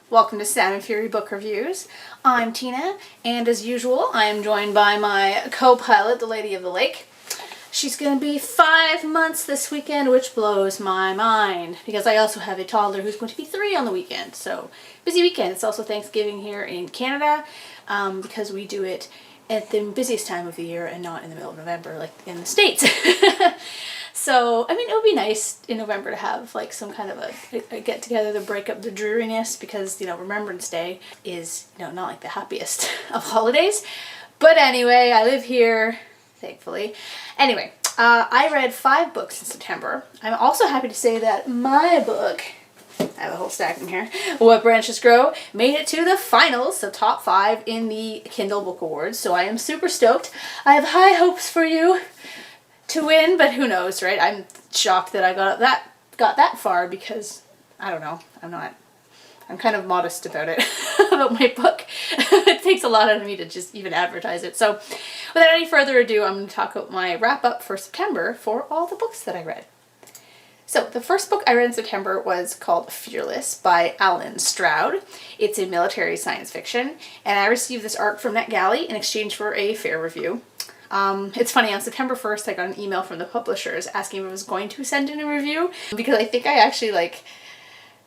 Welcome to Salmon Fury Book Reviews. I'm Tina, and as usual, I am joined by my co-pilot, the Lady of the Lake. She's going to be 5 months this weekend, which blows my mind, because I also have a toddler who's going to be 3 on the weekend. So, busy weekend. It's also Thanksgiving here in Canada, because we do it at the busiest time of the year and not in the middle of November like in the States. So, I mean, it would be nice in November to have like some kind of a get together to break up the dreariness, because, you know, Remembrance Day is, you know, not like the happiest of holidays. But anyway, I live here, thankfully. Anyway, I read 5 books in September. I'm also happy to say that my book, I have a whole stack in here, What Branches Grow, made it to the finals, so top 5 in the Kindle Book Awards. So I am super stoked. I have high hopes for you to win, but who knows, right? I'm shocked that I got that far, because I don't know. I'm kind of modest about it, about my book. It takes a lot out of me to just even advertise it. So without any further ado, I'm going to talk about my wrap up for September for all the books that I read. So the first book I read in September was called Fearless by Stroud. It's a military science fiction, and I received this arc from NetGalley in exchange for a fair review. It's funny, on September 1st I got an email from the publishers asking if I was going to send in a review, because I think I actually like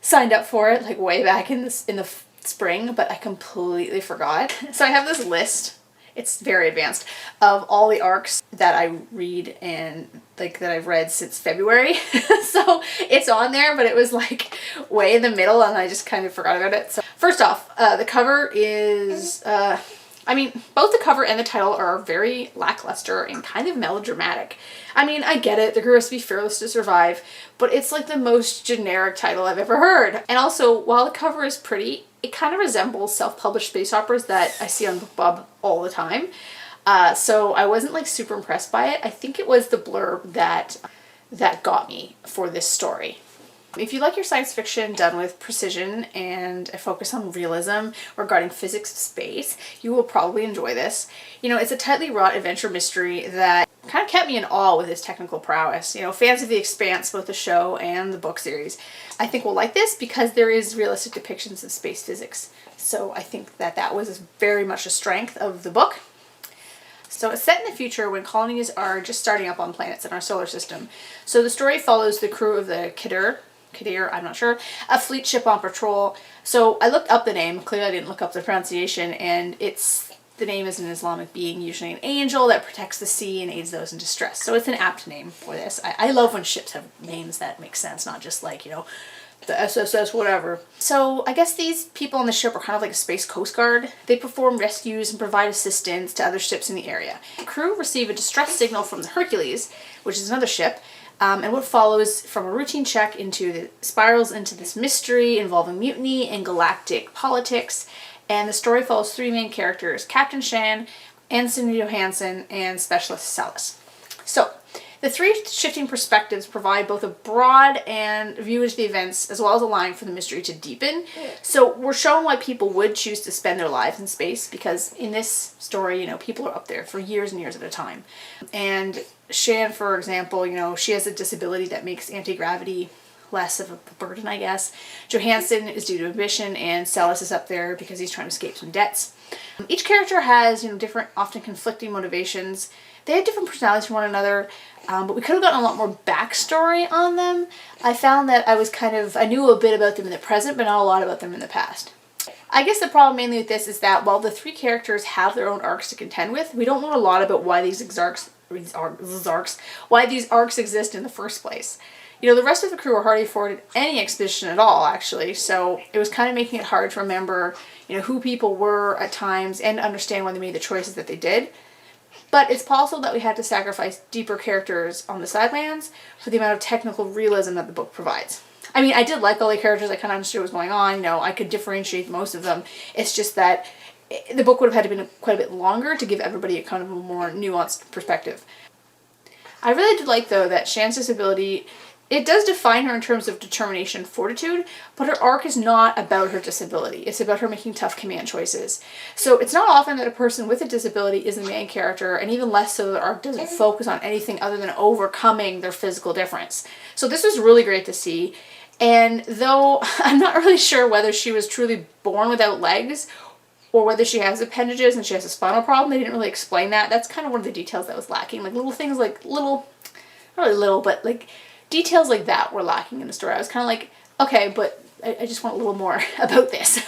signed up for it like way back in the spring, but I completely forgot. So I have this list, it's very advanced, of all the arcs that I read and like that I've read since February. So it's on there, but it was like way in the middle and I just kind of forgot about it. So first off, the cover is I mean, both the cover and the title are very lackluster and kind of melodramatic. I mean, I get it, the crew has to be fearless to survive, but it's like the most generic title I've ever heard. And also, while the cover is pretty, it kind of resembles self-published space operas that I see on BookBub all the time. So I wasn't like super impressed by it. I think it was the blurb that got me for this story. If you like your science fiction done with precision and a focus on realism regarding physics of space, you will probably enjoy this. You know, it's a tightly wrought adventure mystery that kind of kept me in awe with its technical prowess. You know, fans of The Expanse, both the show and the book series, I think will like this because there is realistic depictions of space physics. So I think that was very much a strength of the book. So it's set in the future when colonies are just starting up on planets in our solar system. So the story follows the crew of the Kadir, I'm not sure, a fleet ship on patrol. So I looked up the name, clearly I didn't look up the pronunciation, and the name is an Islamic being, usually an angel that protects the sea and aids those in distress. So it's an apt name for this. I love when ships have names that make sense, not just like, you know, the SSS whatever. So I guess these people on the ship are kind of like a space coast guard. They perform rescues and provide assistance to other ships in the area. The crew receive a distress signal from the Hercules, which is another ship, and what follows from a routine check spirals into this mystery involving mutiny and galactic politics. And the story follows 3 main characters: Captain Shan, Ensign Johansson, and Specialist Salas. So the 3 shifting perspectives provide both a broad and view into the events, as well as allowing for the mystery to deepen. So we're shown why people would choose to spend their lives in space, because in this story, you know, people are up there for years and years at a time. And Shan, for example, you know, she has a disability that makes anti-gravity less of a burden, I guess. Johansson is due to ambition, and Salas is up there because he's trying to escape some debts. Each character has, you know, different, often conflicting motivations. They have different personalities from one another, but we could have gotten a lot more backstory on them. I found that I knew a bit about them in the present, but not a lot about them in the past. I guess the problem mainly with this is that while the 3 characters have their own arcs to contend with, we don't know a lot about why these arcs exist in the first place. You know, the rest of the crew are hardly afforded any exposition at all, actually, so it was kind of making it hard to remember, you know, who people were at times and understand why they made the choices that they did. But it's possible that we had to sacrifice deeper characters on the sidelines for the amount of technical realism that the book provides. I mean, I did like all the characters, I kind of understood what was going on, you know, I could differentiate most of them. It's just that the book would have had to be quite a bit longer to give everybody a kind of a more nuanced perspective. I really did like, though, that Shan's disability, it does define her in terms of determination and fortitude, but her arc is not about her disability. It's about her making tough command choices. So it's not often that a person with a disability is the main character, and even less so the arc doesn't focus on anything other than overcoming their physical difference. So this was really great to see. And though I'm not really sure whether she was truly born without legs or whether she has appendages and she has a spinal problem, they didn't really explain that. That's kind of one of the details that was lacking. Like little things like not really little, but like details like that were lacking in the story. I was kind of like, okay, but I just want a little more about this.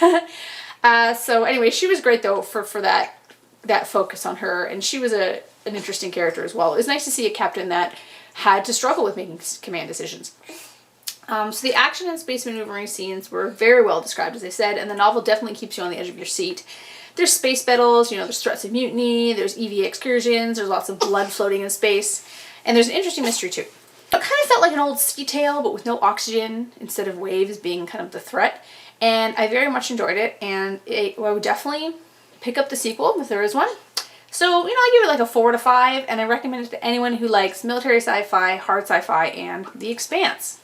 So anyway, she was great though for that focus on her, and she was an interesting character as well. It was nice to see a captain that had to struggle with making command decisions. So the action and space maneuvering scenes were very well described, as I said, and the novel definitely keeps you on the edge of your seat. There's space battles, there's threats of mutiny, there's EVA excursions, there's lots of blood floating in space, and there's an interesting mystery too. It kind of felt like an old sea tale, but with no oxygen instead of waves being kind of the threat, and I very much enjoyed it, and I would definitely pick up the sequel if there is one. So, I give it like a 4 out of 5, and I recommend it to anyone who likes military sci-fi, hard sci-fi, and The Expanse.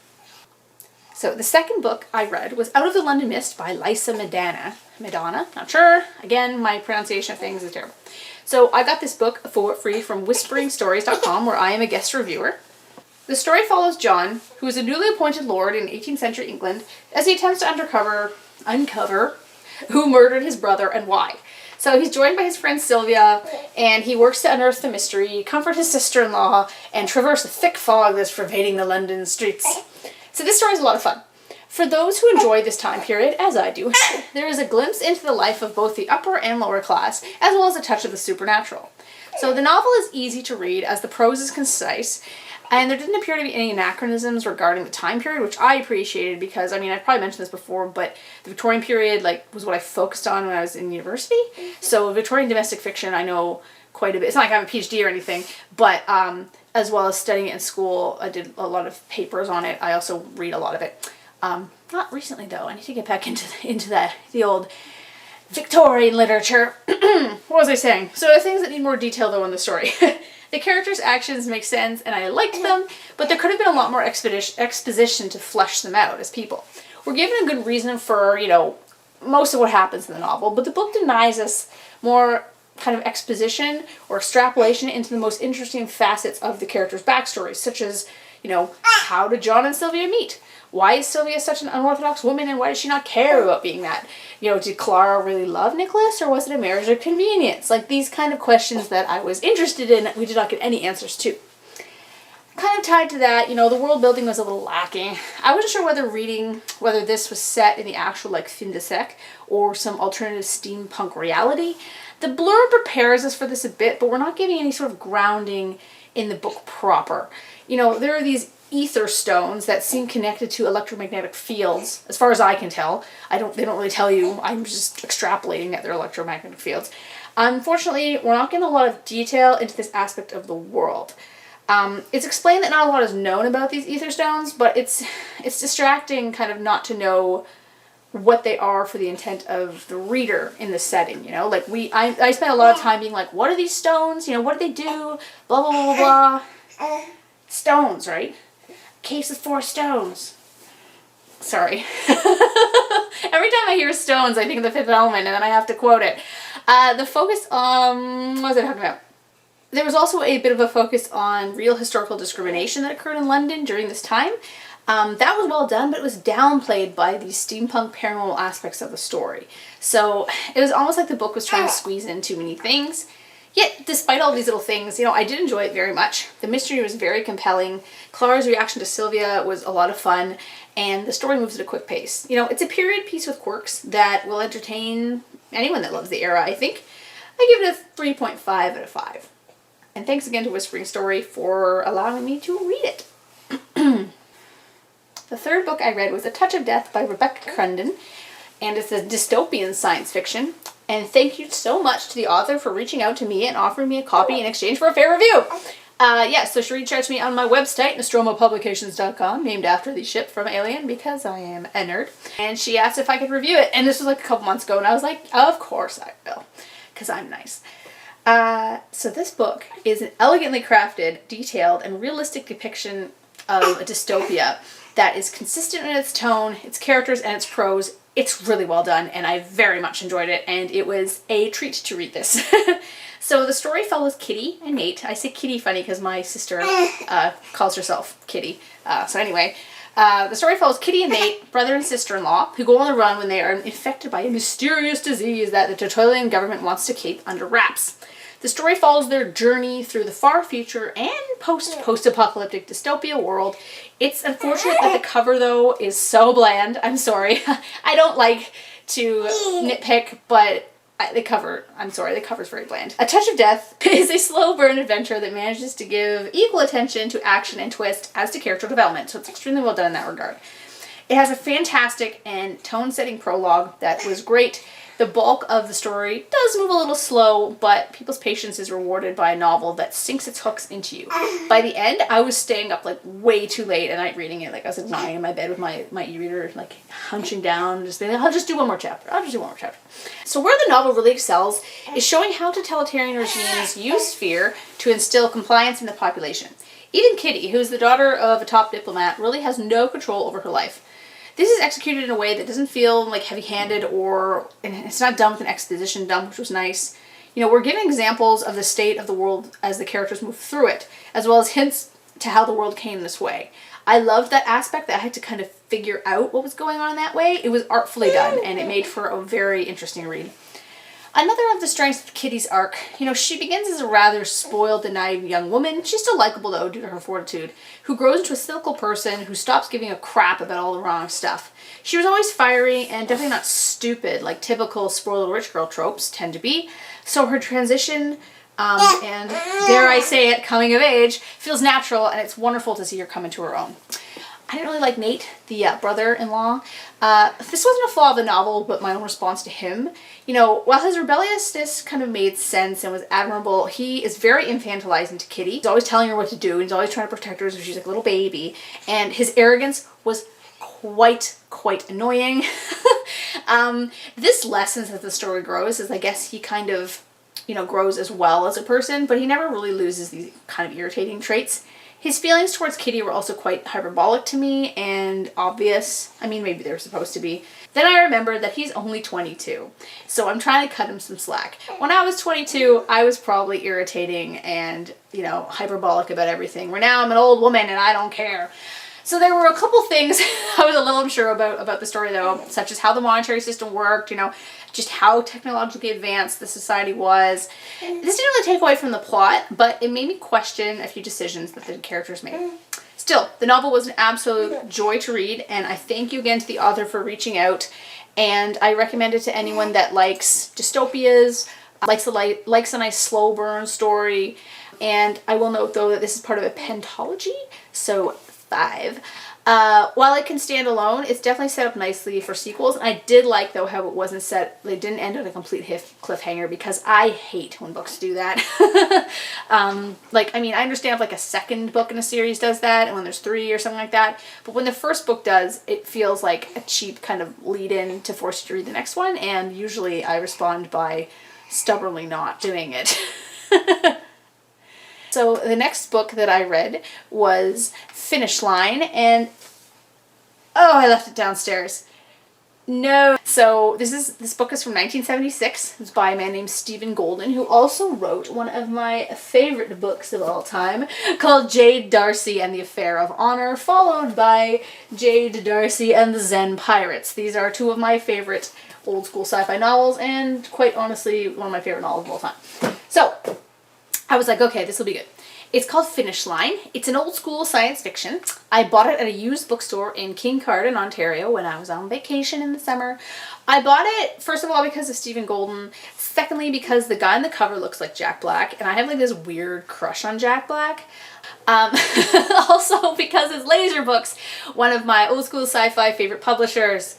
So the second book I read was Out of the London Mist by Lyssa Medana, not sure. Again, my pronunciation of things is terrible. So I got this book for free from whisperingstories.com, where I am a guest reviewer. The story follows John, who is a newly appointed lord in 18th century England, as he attempts to uncover who murdered his brother and why. So he's joined by his friend Sylvia, and he works to unearth the mystery, comfort his sister-in-law, and traverse the thick fog that's pervading the London streets. So this story is a lot of fun. For those who enjoy this time period, as I do, there is a glimpse into the life of both the upper and lower class, as well as a touch of the supernatural. So the novel is easy to read, as the prose is concise, and there didn't appear to be any anachronisms regarding the time period, which I appreciated because, I've probably mentioned this before, but the Victorian period was what I focused on when I was in university. So Victorian domestic fiction I know quite a bit. It's not like I have a PhD or anything, but as well as studying it in school, I did a lot of papers on it. I also read a lot of it. Not recently though. I need to get back into the old Victorian literature. What was I saying? So the things that need more detail though in the story. The characters' actions make sense and I liked them, but there could have been a lot more exposition to flesh them out as people. We're given a good reason for, most of what happens in the novel, but the book denies us more kind of exposition or extrapolation into the most interesting facets of the characters' backstories, such as, how did John and Sylvia meet? Why is Sylvia such an unorthodox woman, and why does she not care about being that? Did Clara really love Nicholas, or was it a marriage of convenience? Like, these kind of questions that I was interested in, we did not get any answers to. Kind of tied to that, the world building was a little lacking. I wasn't sure whether this was set in the actual, fin de siècle, or some alternative steampunk reality. The blurb prepares us for this a bit, but we're not getting any sort of grounding in the book proper. There are these ether stones that seem connected to electromagnetic fields, as far as I can tell. They don't really tell you. I'm just extrapolating that they're electromagnetic fields. Unfortunately, we're not getting a lot of detail into this aspect of the world. It's explained that not a lot is known about these ether stones, but it's distracting kind of not to know what they are for the intent of the reader in the setting, I spent a lot of time being like, what are these stones? What do they do? Blah, blah, blah, blah, blah. Stones, right? Case of 4 stones. Sorry. Every time I hear stones, I think of the Fifth Element, and then I have to quote it. The focus on... What was I talking about? There was also a bit of a focus on real historical discrimination that occurred in London during this time. That was well done, but it was downplayed by the steampunk paranormal aspects of the story. So it was almost like the book was trying to squeeze in too many things. Yet, despite all these little things, I did enjoy it very much. The mystery was very compelling. Clara's reaction to Sylvia was a lot of fun, and the story moves at a quick pace. It's a period piece with quirks that will entertain anyone that loves the era, I think. I give it a 3.5 out of 5. And thanks again to Whispering Story for allowing me to read it. The third book I read was A Touch of Death by Rebecca Crunden, and it's a dystopian science fiction. And thank you so much to the author for reaching out to me and offering me a copy in exchange for a fair review. So she reached out to me on my website, nostromopublications.com, named after the ship from Alien, because I am a nerd. And she asked if I could review it, and this was like a couple months ago, and I was like, of course I will, because I'm nice. So this book is an elegantly crafted, detailed, and realistic depiction of a dystopia that is consistent in its tone, its characters, and its prose. It's really well done, and I very much enjoyed it, and it was a treat to read this. So the story follows Kitty and Nate. I say Kitty funny because my sister calls herself Kitty. So anyway, The story follows Kitty and Nate, brother and sister-in-law, who go on the run when they are infected by a mysterious disease that the Tertullian government wants to keep under wraps. The story follows their journey through the far future and post-apocalyptic dystopia world. It's unfortunate that the cover, though, is so bland. I'm sorry. I don't like to nitpick, but the cover's very bland. A Touch of Death is a slow burn adventure that manages to give equal attention to action and twist as to character development, so it's extremely well done in that regard. It has a fantastic and tone-setting prologue that was great. The bulk of the story does move a little slow, but people's patience is rewarded by a novel that sinks its hooks into you. By the end, I was staying up like way too late at night reading it. Like I was like lying in my bed with my e-reader, like hunching down, just being like, I'll just do one more chapter. So where the novel really excels is showing how totalitarian regimes use fear to instill compliance in the population. Even Kitty, who's the daughter of a top diplomat, really has no control over her life. This is executed in a way that doesn't feel like heavy-handed and it's not done with an exposition dump, which was nice. You know, we're given examples of the state of the world as the characters move through it, as well as hints to how the world came this way. I loved that aspect, that I had to kind of figure out what was going on in that way. It was artfully done, and it made for a very interesting read. Another of the strengths of Kitty's arc, you know, she begins as a rather spoiled and naive young woman. She's still likable, though, due to her fortitude, who grows into a cynical person who stops giving a crap about all the wrong stuff. She was always fiery and definitely not stupid, like typical spoiled rich girl tropes tend to be. So her transition, and dare I say it, coming of age, feels natural, and it's wonderful to see her come into her own. I didn't really like Nate, the brother-in-law. This wasn't a flaw of the novel, but my own response to him. You know, while his rebelliousness kind of made sense and was admirable, he is very infantilizing to Kitty. He's always telling her what to do, and he's always trying to protect her as if she's like a little baby. And his arrogance was quite annoying. This lessens as the story grows, as I guess he kind of, you know, grows as well as a person, but he never really loses these kind of irritating traits. His feelings towards Kitty were also quite hyperbolic to me and obvious. I mean, maybe they were supposed to be. Then I remembered that he's only 22, so I'm trying to cut him some slack. When I was 22, I was probably irritating and, you know, hyperbolic about everything. Where now I'm an old woman and I don't care. So there were a couple things I was a little unsure about the story, though, such as how the monetary system worked, you know, just how technologically advanced the society was. This didn't really take away from the plot, but it made me question a few decisions that the characters made. Still, the novel was an absolute joy to read, and I thank you again to the author for reaching out, and I recommend it to anyone that likes dystopias, likes a nice slow burn story, and I will note, though, that this is part of a pentology, so 5. While it can stand alone, it's definitely set up nicely for sequels. And I did like, though, how it wasn't set, they didn't end on a complete cliffhanger, because I hate when books do that. Like, I mean, I understand if like a second book in a series does that, and when there's 3 or something like that, but when the first book does, it feels like a cheap kind of lead-in to force you to read the next one, and usually I respond by stubbornly not doing it. So the next book that I read was Fenech, and oh, I left it downstairs. No. So this book is from 1976. It's by a man named Stephen Goldin, who also wrote one of my favorite books of all time, called Jade Darcy and the Affair of Honor, followed by Jade Darcy and the Zen Pirates. These are 2 of my favorite old school sci-fi novels, and quite honestly, one of my favorite novels of all time. So I was like, okay, this will be good. It's called Fenech. It's an old school science fiction. I bought it at a used bookstore in Kincardine, Ontario, when I was on vacation in the summer. I bought it, first of all, because of Stephen Goldin. Secondly, because the guy on the cover looks like Jack Black, and I have like this weird crush on Jack Black. Also because it's Laser Books, one of my old school sci-fi favorite publishers.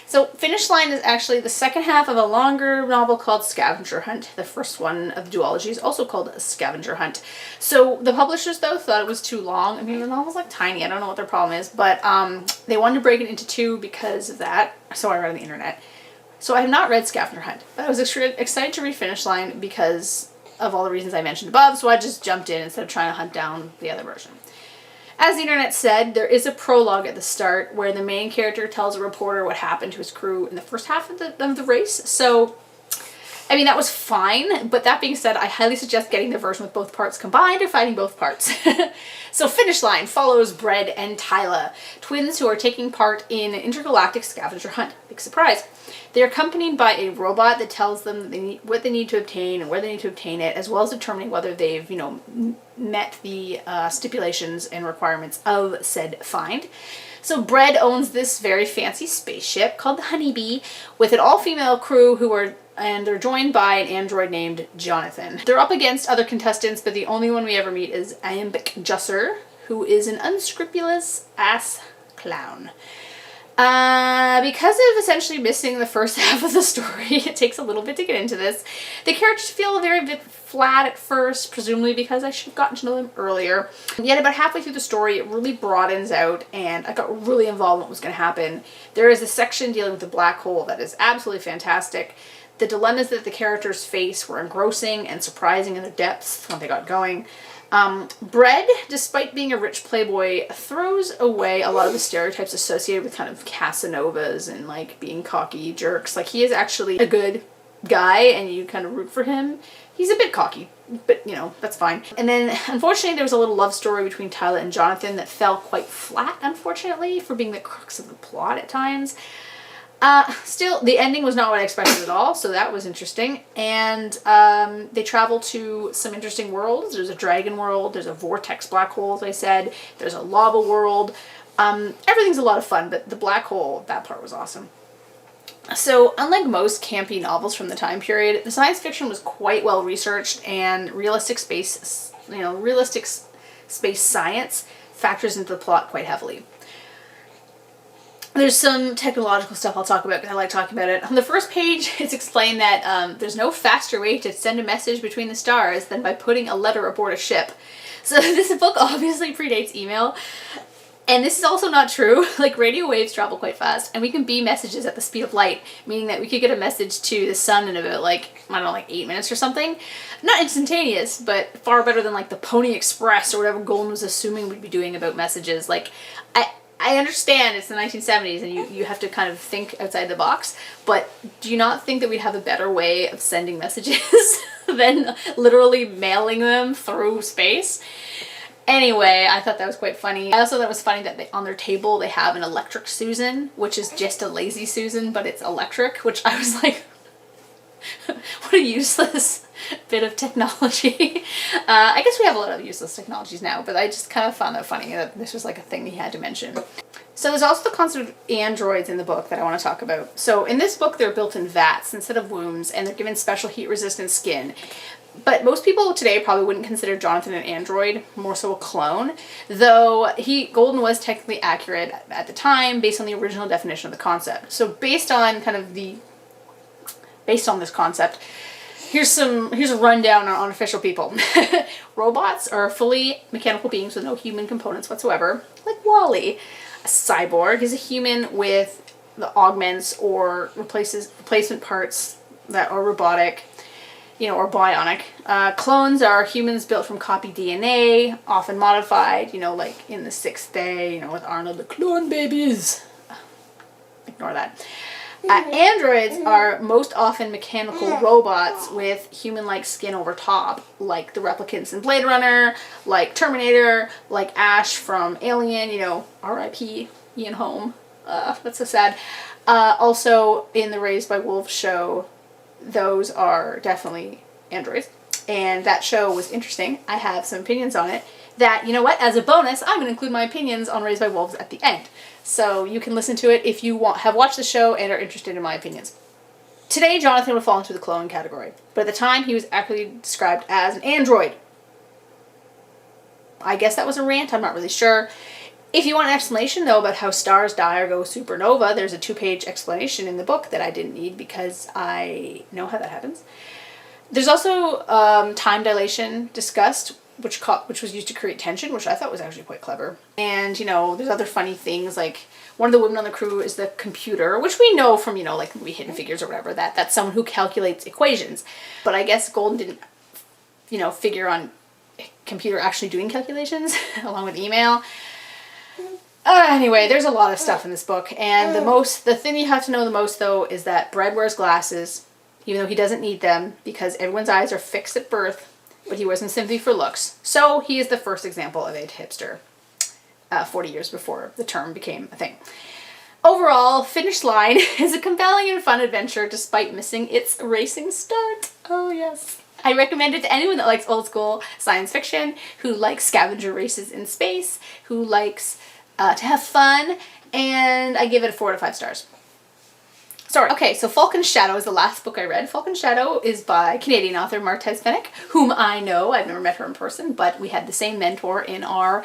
So Fenech is actually the second half of a longer novel called Scavenger Hunt. The first one of the duology is also called Scavenger Hunt. So the publishers, though, thought it was too long. I mean, the novel's like tiny. I don't know what their problem is, but they wanted to break it into 2 because of that. So I read on the internet. So I have not read Scavenger Hunt, but I was excited to read Fenech because of all the reasons I mentioned above, so I just jumped in instead of trying to hunt down the other version. As the internet said, there is a prologue at the start where the main character tells a reporter what happened to his crew in the first half of the race. So I mean, that was fine, but that being said, I highly suggest getting the version with both parts combined or finding both parts. So Finish Line follows Bread and Tyla, twins who are taking part in an intergalactic scavenger hunt. Big surprise. They're accompanied by a robot that tells them what they need to obtain and where they need to obtain it, as well as determining whether they've, met the stipulations and requirements of said find. So Bread owns this very fancy spaceship called the Honeybee with an all-female crew and they're joined by an android named Jonathan. They're up against other contestants, but the only one we ever meet is Iambic Jusser, who is an unscrupulous ass clown. Because of essentially missing the first half of the story, it takes a little bit to get into this. The characters feel a very bit flat at first, presumably because I should have gotten to know them earlier. Yet about halfway through the story, it really broadens out, and I got really involved in what was going to happen. There is a section dealing with the black hole that is absolutely fantastic. The dilemmas that the characters face were engrossing and surprising in their depths when they got going. Bread, despite being a rich playboy, throws away a lot of the stereotypes associated with kind of Casanovas and like being cocky jerks. Like, he is actually a good guy and you kind of root for him. He's a bit cocky, but that's fine. And then unfortunately there was a little love story between Tyla and Jonathan that fell quite flat, unfortunately, for being the crux of the plot at times. Still, the ending was not what I expected at all, so that was interesting. And they travel to some interesting worlds. There's a dragon world, there's a vortex black hole, as I said, there's a lava world. Everything's a lot of fun, but the black hole, that part was awesome. So, unlike most campy novels from the time period, the science fiction was quite well researched, and realistic space science factors into the plot quite heavily. There's some technological stuff I'll talk about because I like talking about it. On the first page, it's explained that there's no faster way to send a message between the stars than by putting a letter aboard a ship. So this book obviously predates email. And this is also not true. Like, radio waves travel quite fast, and we can beam messages at the speed of light, meaning that we could get a message to the sun in about, 8 minutes or something. Not instantaneous, but far better than, the Pony Express or whatever Goldin was assuming we'd be doing about messages. I understand it's the 1970s and you have to kind of think outside the box, but do you not think that we'd have a better way of sending messages than literally mailing them through space? Anyway, I thought that was quite funny. I also thought it was funny that on their table they have an electric Susan, which is just a lazy Susan, but it's electric, which I was like, what a useless bit of technology. I guess we have a lot of useless technologies now, but I just kind of found that funny that this was like a thing he had to mention. So there's also the concept of androids in the book that I want to talk about. So in this book, they're built in vats instead of wombs, and they're given special heat-resistant skin. But most people today probably wouldn't consider Jonathan an android, more so a clone, though Goldin was technically accurate at the time based on the original definition of the concept. So based on this concept, here's a rundown on unofficial people. Robots are fully mechanical beings with no human components whatsoever, like Wall-E. A cyborg is a human with the augments or replacement parts that are robotic, or bionic. Clones are humans built from copied DNA, often modified, like in The Sixth Day, with Arnold, the clone babies. Ignore that. Androids are most often mechanical robots with human-like skin over top, like the replicants in Blade Runner, like Terminator, like Ash from Alien, R.I.P. Ian Holm. That's so sad. Also, in the Raised by Wolves show, those are definitely androids. And that show was interesting. I have some opinions on it that, as a bonus, I'm going to include my opinions on Raised by Wolves at the end. So you can listen to it if you have watched the show and are interested in my opinions. Today, Jonathan would fall into the clone category, but at the time, he was actually described as an android. I guess that was a rant, I'm not really sure. If you want an explanation, though, about how stars die or go supernova, there's a 2-page explanation in the book that I didn't need because I know how that happens. There's also time dilation discussed, which was used to create tension, which I thought was actually quite clever. And, there's other funny things, like one of the women on the crew is the computer, which we know from, like movie Hidden Figures or whatever, that's someone who calculates equations. But I guess Goldin didn't, figure on a computer actually doing calculations along with email. Anyway, there's a lot of stuff in this book, and the thing you have to know the most, though, is that Bread wears glasses, even though he doesn't need them because everyone's eyes are fixed at birth, but he wears them simply for looks. So he is the first example of a hipster 40 years before the term became a thing. Overall, Finish Line is a compelling and fun adventure despite missing its racing start. Oh yes. I recommend it to anyone that likes old school science fiction, who likes scavenger races in space, who likes to have fun, and I give it a 4 out of 5 stars. Sorry. Okay, so Falcon's Shadow is the last book I read. Falcon's Shadow is by Canadian author Marthese Fenech, whom I know. I've never met her in person, but we had the same mentor in our...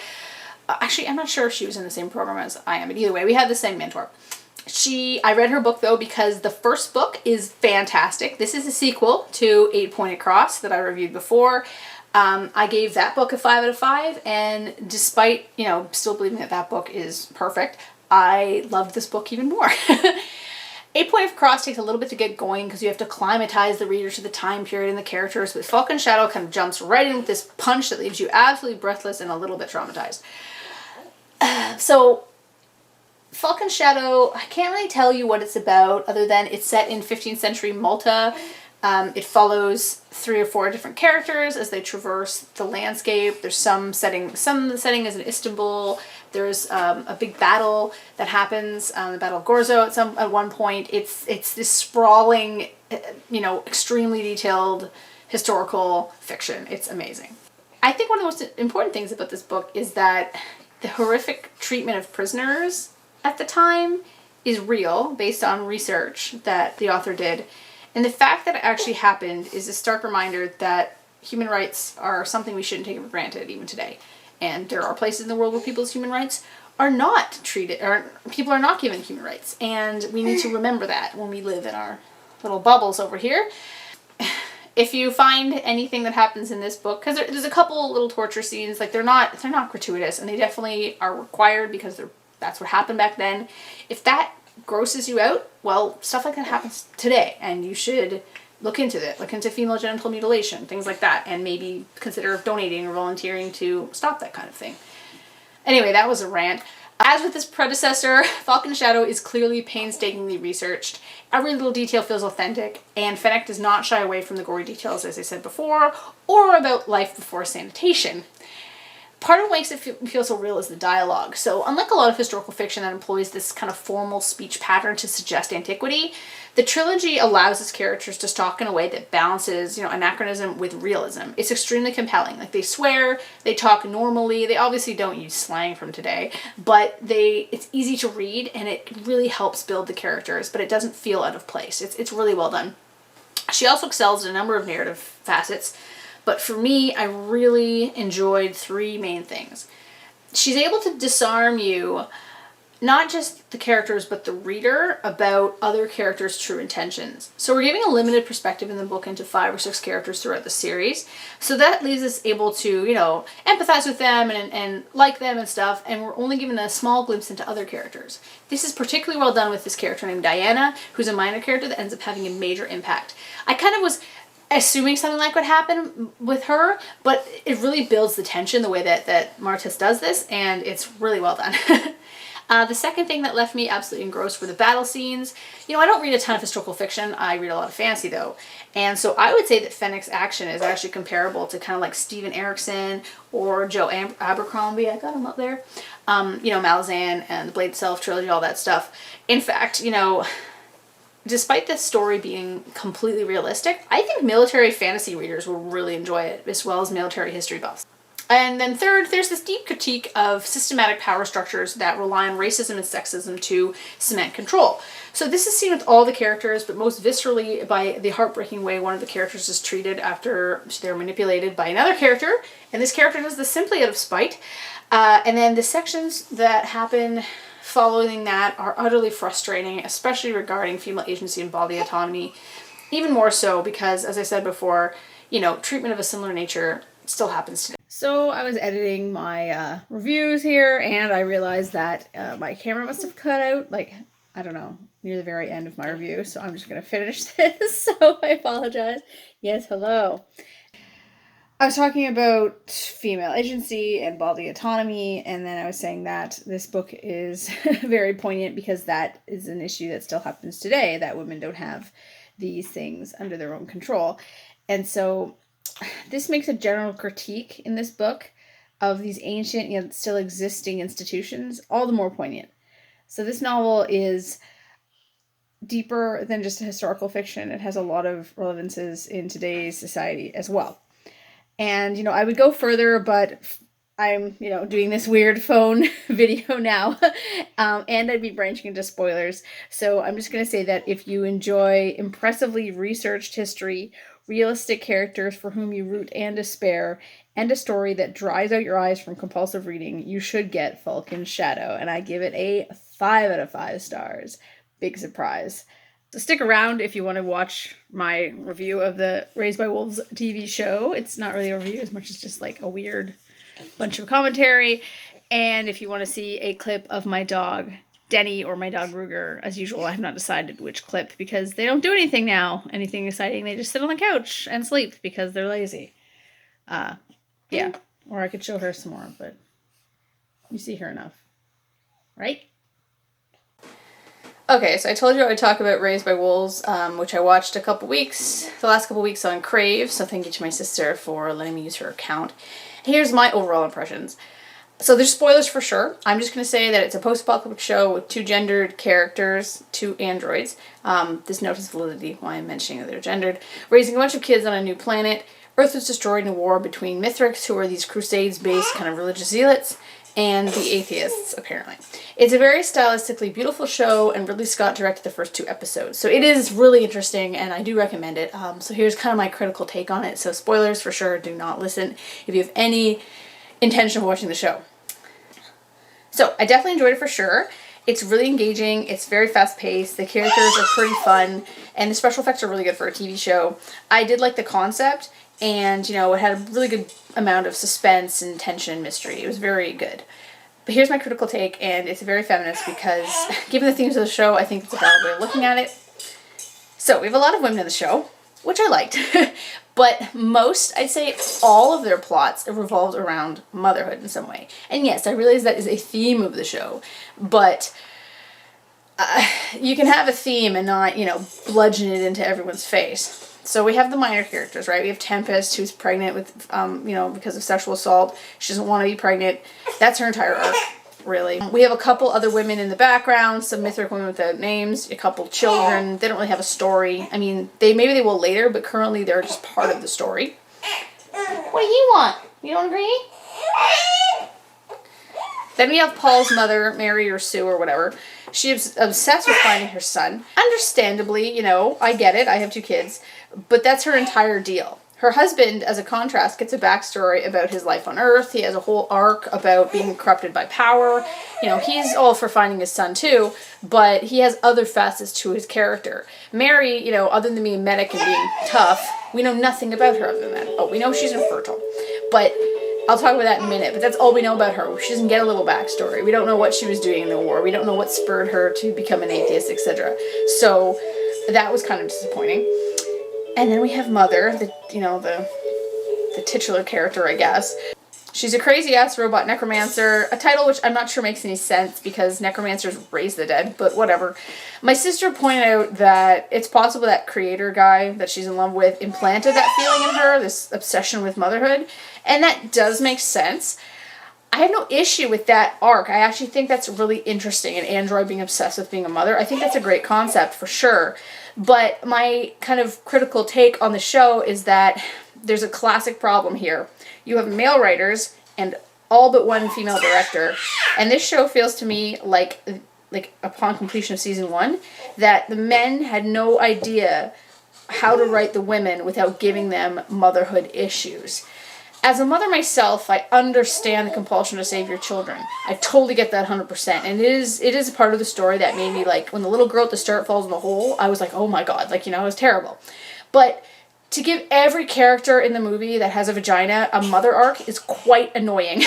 Actually, I'm not sure if she was in the same program as I am, but either way, we had the same mentor. I read her book, though, because the first book is fantastic. This is a sequel to 8 Pointed Cross that I reviewed before. I gave that book a 5 out of 5, and despite, still believing that that book is perfect, I loved this book even more. 8 Pointed Cross takes a little bit to get going because you have to climatize the reader to the time period and the characters, but Falcon's Shadow kind of jumps right in with this punch that leaves you absolutely breathless and a little bit traumatized. So, Falcon's Shadow, I can't really tell you what it's about other than it's set in 15th century Malta. It follows 3 or 4 different characters as they traverse the landscape. There's some of the setting is in Istanbul. There's a big battle that happens, the Battle of Gorzo at one point. It's this sprawling, extremely detailed historical fiction. It's amazing. I think one of the most important things about this book is that the horrific treatment of prisoners at the time is real, based on research that the author did. And the fact that it actually happened is a stark reminder that human rights are something we shouldn't take for granted even today. And there are places in the world where people's human rights are not treated, or people are not given human rights. And we need to remember that when we live in our little bubbles over here. If you find anything that happens in this book, because there's a couple little torture scenes, like they're not gratuitous, and they definitely are required because that's what happened back then. If that grosses you out, well, stuff like that happens today, and you should look into it. Look into female genital mutilation, things like that, and maybe consider donating or volunteering to stop that kind of thing. Anyway, that was a rant. As with this predecessor, Falcon's Shadow is clearly painstakingly researched. Every little detail feels authentic, and Fenech does not shy away from the gory details, as I said before, or about life before sanitation. Part of what makes it feel so real is the dialogue. So unlike a lot of historical fiction that employs this kind of formal speech pattern to suggest antiquity, the trilogy allows its characters to talk in a way that balances, anachronism with realism. It's extremely compelling. Like, they swear, they talk normally, they obviously don't use slang from today, but it's easy to read, and it really helps build the characters, but it doesn't feel out of place. It's really well done. She also excels in a number of narrative facets, but for me, I really enjoyed 3 main things. She's able to disarm you, not just the characters, but the reader, about other characters' true intentions. So we're giving a limited perspective in the book into 5 or 6 characters throughout the series. So that leaves us able to, empathize with them and like them and stuff, and we're only given a small glimpse into other characters. This is particularly well done with this character named Diana, who's a minor character that ends up having a major impact. I kind of was assuming something like would happen with her, but it really builds the tension the way that Marthese does this, and it's really well done. The second thing that left me absolutely engrossed were the battle scenes. I don't read a ton of historical fiction. I read a lot of fantasy, though. And so I would say that Fenech's action is actually comparable to kind of like Steven Erikson or Joe Abercrombie. I got him up there. Malazan and the Blade Itself trilogy, all that stuff. In fact, despite this story being completely realistic, I think military fantasy readers will really enjoy it, as well as military history buffs. And then third, there's this deep critique of systematic power structures that rely on racism and sexism to cement control. So this is seen with all the characters, but most viscerally by the heartbreaking way one of the characters is treated after they're manipulated by another character. And this character does this simply out of spite. And then the sections that happen following that are utterly frustrating, especially regarding female agency and bodily autonomy. Even more so because, as I said before, treatment of a similar nature still happens today. So I was editing my reviews here, and I realized that my camera must have cut out, near the very end of my review, so I'm just going to finish this, so I apologize. Yes, hello. I was talking about female agency and bodily autonomy, and then I was saying that this book is very poignant because that is an issue that still happens today, that women don't have these things under their own control. And so this makes a general critique in this book of these ancient yet still existing institutions all the more poignant. So this novel is deeper than just a historical fiction. It has a lot of relevances in today's society as well. And, I would go further, but I'm, doing this weird phone video now, and I'd be branching into spoilers. So I'm just going to say that if you enjoy impressively researched history, realistic characters for whom you root and despair, and a story that dries out your eyes from compulsive reading, you should get Falcon's Shadow. And I give it a 5 out of 5 stars. Big surprise. So stick around if you want to watch my review of the Raised by Wolves TV show. It's not really a review as much as just like a weird bunch of commentary. And if you want to see a clip of my dog, Denny, or my dog Ruger, as usual, I have not decided which clip because they don't do anything now. Anything exciting. They just sit on the couch and sleep because they're lazy. Yeah. Or I could show her some more, but you see her enough. Right? Okay, so I told you I would talk about Raised by Wolves, which I watched the last couple weeks on Crave, so thank you to my sister for letting me use her account. Here's my overall impressions. So there's spoilers for sure. I'm just going to say that it's a post-apocalyptic show with 2 gendered characters, 2 androids. This note has validity why I'm mentioning that they're gendered. Raising a bunch of kids on a new planet. Earth was destroyed in a war between Mithrix, who are these Crusades-based kind of religious zealots, and the atheists, apparently. It's a very stylistically beautiful show, and Ridley Scott directed the first 2 episodes. So it is really interesting, and I do recommend it. So here's kind of my critical take on it. So spoilers for sure, do not listen if you have any intention of watching the show. So I definitely enjoyed it for sure. It's really engaging, it's very fast-paced, the characters are pretty fun, and the special effects are really good for a TV show. I did like the concept, and, it had a really good amount of suspense and tension and mystery. It was very good. But here's my critical take, and it's very feminist because, given the themes of the show, I think it's a valid way of looking at it. So, we have a lot of women in the show, which I liked. But most, I'd say all of their plots revolved around motherhood in some way. And yes, I realize that is a theme of the show, but you can have a theme and not, bludgeon it into everyone's face. So we have the minor characters, right? We have Tempest, who's pregnant with, because of sexual assault. She doesn't want to be pregnant. That's her entire arc, really. We have a couple other women in the background, some Mithril women without names, a couple children. They don't really have a story. I mean, maybe they will later, but currently they're just part of the story. What do you want? You don't agree? Then we have Paul's mother, Mary or Sue or whatever. She's obsessed with finding her son. Understandably, I get it. I have 2 kids. But that's her entire deal. Her husband, as a contrast, gets a backstory about his life on Earth. He has a whole arc about being corrupted by power. He's all for finding his son too, but he has other facets to his character. Mary, other than being a medic and being tough, we know nothing about her other than that. Oh, we know she's infertile. But I'll talk about that in a minute, but that's all we know about her. She doesn't get a little backstory. We don't know what she was doing in the war. We don't know what spurred her to become an atheist, etc. So that was kind of disappointing. And then we have Mother, the titular character, I guess. She's a crazy-ass robot necromancer, a title which I'm not sure makes any sense because necromancers raise the dead, but whatever. My sister pointed out that it's possible that creator guy that she's in love with implanted that feeling in her, this obsession with motherhood, and that does make sense. I have no issue with that arc. I actually think that's really interesting, an android being obsessed with being a mother. I think that's a great concept for sure. But my kind of critical take on the show is that there's a classic problem here. You have male writers and all but one female director, and this show feels to me like upon completion of season 1, that the men had no idea how to write the women without giving them motherhood issues. As a mother myself, I understand the compulsion to save your children. I totally get that 100%. And it is a part of the story that made me, when the little girl at the start falls in the hole, I was like, oh my god, it was terrible. But to give every character in the movie that has a vagina a mother arc is quite annoying.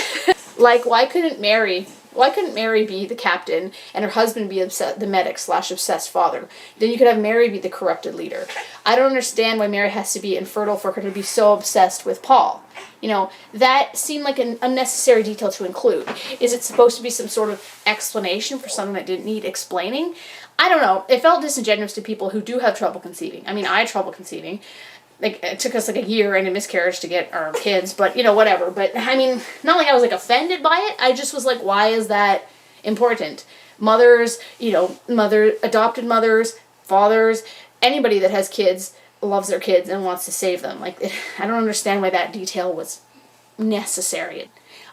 Why couldn't Mary Why couldn't Mary be the captain and her husband be the medic / obsessed father? Then you could have Mary be the corrupted leader. I don't understand why Mary has to be infertile for her to be so obsessed with Paul. You know, that seemed like an unnecessary detail to include. Is it supposed to be some sort of explanation for something that didn't need explaining? I don't know. It felt disingenuous to people who do have trouble conceiving. I mean, I had trouble conceiving. Like, it took us like a year and a miscarriage to get our kids, but, you know, whatever. But, I mean, not like I was, like, offended by it. I just was like, why is that important? Mothers, you know, adopted mothers, fathers, anybody that has kids loves their kids and wants to save them. Like, I don't understand why that detail was necessary.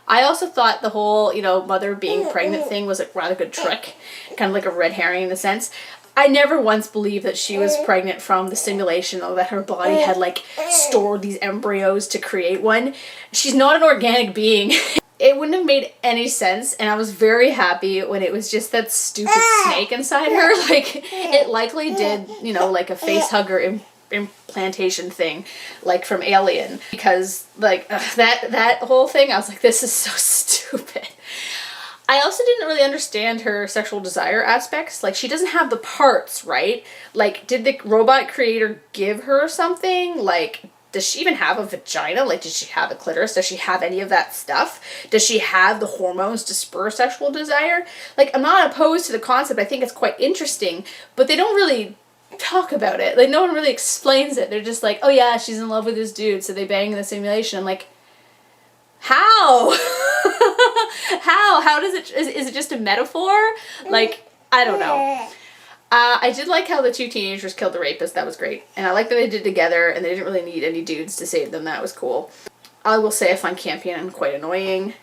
I also thought the whole, you know, mother being pregnant thing was a rather good trick. Kind of like a red herring in a sense. I never once believed that she was pregnant from the simulation, or that her body had, like, stored these embryos to create one. She's not an organic being. It wouldn't have made any sense, and I was very happy when it was just that stupid snake inside her. Like, it likely did, you know, like a face hugger implantation thing, like from Alien. Because, like, that whole thing, I was like, this is so stupid. I also didn't really understand her sexual desire aspects. Like, she doesn't have the parts, right? Like, did the robot creator give her something? Like, does she even have a vagina? Like, does she have a clitoris? Does she have any of that stuff? Does she have the hormones to spur sexual desire? Like, I'm not opposed to the concept. I think it's quite interesting, but they don't really talk about it. Like, no one really explains it. They're just like, oh yeah, she's in love with this dude, so they bang in the simulation. I'm like, how? How does it, is it just a metaphor? Like, I don't know. I did like how the two teenagers killed the rapist. That was great. And I like that they did together and they didn't really need any dudes to save them. That was cool. I will say I find Campion quite annoying.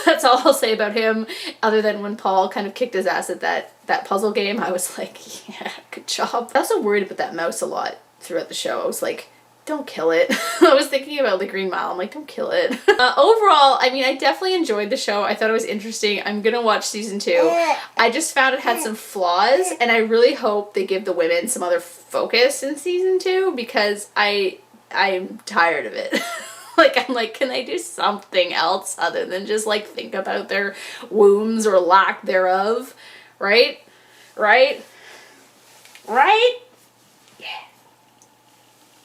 That's all I'll say about him, other than when Paul kind of kicked his ass at that puzzle game. I was like, yeah, good job. I was also worried about that mouse a lot throughout the show. I was like, don't kill it. I was thinking about the Green Mile. I'm like, don't kill it. Overall, I mean, I definitely enjoyed the show. I thought it was interesting. I'm gonna watch season 2. I just found it had some flaws, and I really hope they give the women some other focus in season 2, because I'm tired of it. Like, I'm like, can I do something else other than just, like, think about their wombs or lack thereof? Right? Right? Right? Yeah.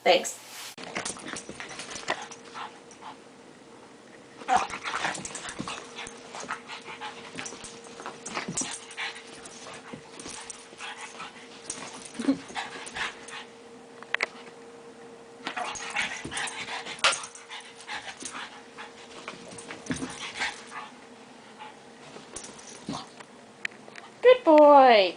Thanks. Good boy.